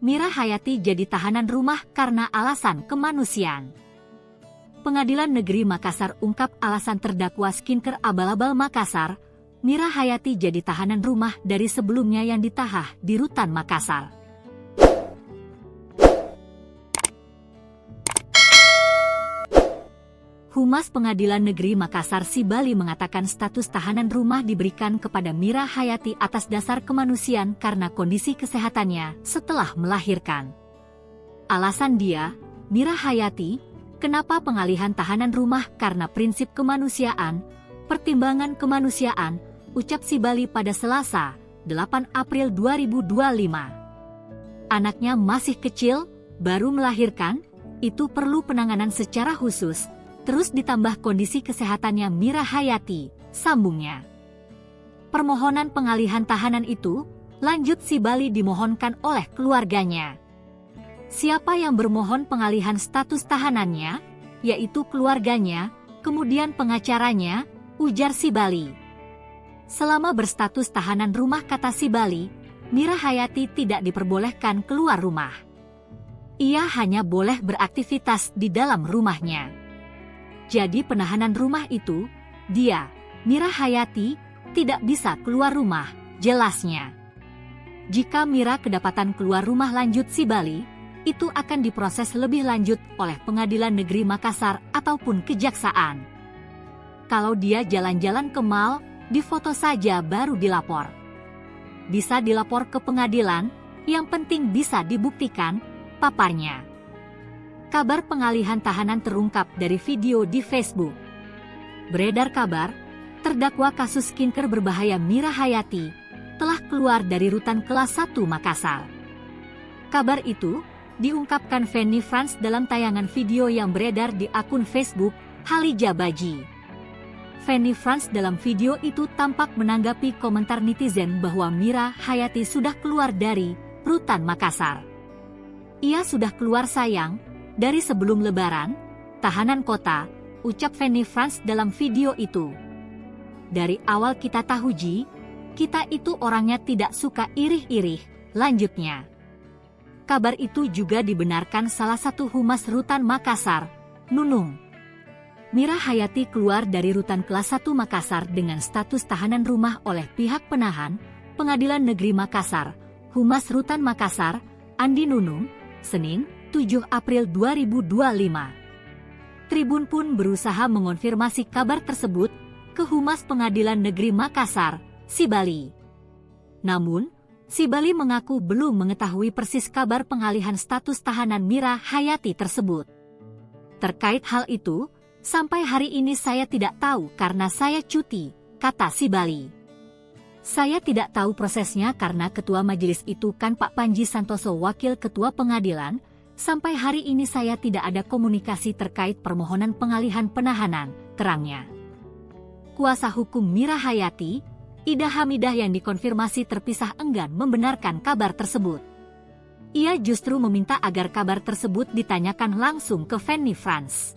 Mira Hayati jadi tahanan rumah karena alasan kemanusiaan. Pengadilan Negeri Makassar ungkap alasan terdakwa Skincare abal-abal Makassar, Mira Hayati jadi tahanan rumah dari sebelumnya yang ditahan di Rutan Makassar. Humas Pengadilan Negeri Makassar Sibali mengatakan status tahanan rumah diberikan kepada Mira Hayati atas dasar kemanusiaan karena kondisi kesehatannya setelah melahirkan. Alasan dia, Mira Hayati, kenapa pengalihan tahanan rumah karena prinsip kemanusiaan, pertimbangan kemanusiaan, ucap Sibali pada Selasa, 8 April 2025. Anaknya masih kecil, baru melahirkan, itu perlu penanganan secara khusus, terus ditambah kondisi kesehatannya Mira Hayati, sambungnya. Permohonan pengalihan tahanan itu, lanjut Sibali dimohonkan oleh keluarganya. Siapa yang bermohon pengalihan status tahanannya, yaitu keluarganya, kemudian pengacaranya, ujar Sibali. Selama berstatus tahanan rumah kata Sibali, Mira Hayati tidak diperbolehkan keluar rumah. Ia hanya boleh beraktivitas di dalam rumahnya. Jadi penahanan rumah itu, dia, Mira Hayati, tidak bisa keluar rumah, jelasnya. Jika Mira kedapatan keluar rumah lanjut Sibali, itu akan diproses lebih lanjut oleh Pengadilan Negeri Makassar ataupun Kejaksaan. Kalau dia jalan-jalan ke mal, difoto saja baru dilapor. Bisa dilapor ke pengadilan, yang penting bisa dibuktikan, paparnya. Kabar pengalihan tahanan terungkap dari video di Facebook. Beredar kabar, terdakwa kasus skincare berbahaya Mira Hayati telah keluar dari rutan kelas 1 Makassar. Kabar itu diungkapkan Fanny Frans dalam tayangan video yang beredar di akun Facebook Halija Baji. Fanny Frans dalam video itu tampak menanggapi komentar netizen bahwa Mira Hayati sudah keluar dari rutan Makassar. Ia sudah keluar sayang, dari sebelum lebaran, tahanan kota, ucap Fanny Frans dalam video itu. Dari awal kita tahu Ji, kita itu orangnya tidak suka irih-irih, lanjutnya. Kabar itu juga dibenarkan salah satu humas rutan Makassar, Nunung. Mira Hayati keluar dari rutan kelas 1 Makassar dengan status tahanan rumah oleh pihak penahan, Pengadilan Negeri Makassar, Humas Rutan Makassar, Andi Nunung, Senin, 7 April 2025. Tribun pun berusaha mengonfirmasi kabar tersebut ke Humas Pengadilan Negeri Makassar, Sibali. Namun, Sibali mengaku belum mengetahui persis kabar pengalihan status tahanan Mira Hayati tersebut. Terkait hal itu, sampai hari ini saya tidak tahu karena saya cuti, kata Sibali. Saya tidak tahu prosesnya karena ketua majelis itu kan Pak Panji Santoso wakil ketua pengadilan. Sampai hari ini saya tidak ada komunikasi terkait permohonan pengalihan penahanan, terangnya. Kuasa hukum Mira Hayati, Ida Hamidah yang dikonfirmasi terpisah enggan membenarkan kabar tersebut. Ia justru meminta agar kabar tersebut ditanyakan langsung ke Fanny Frans.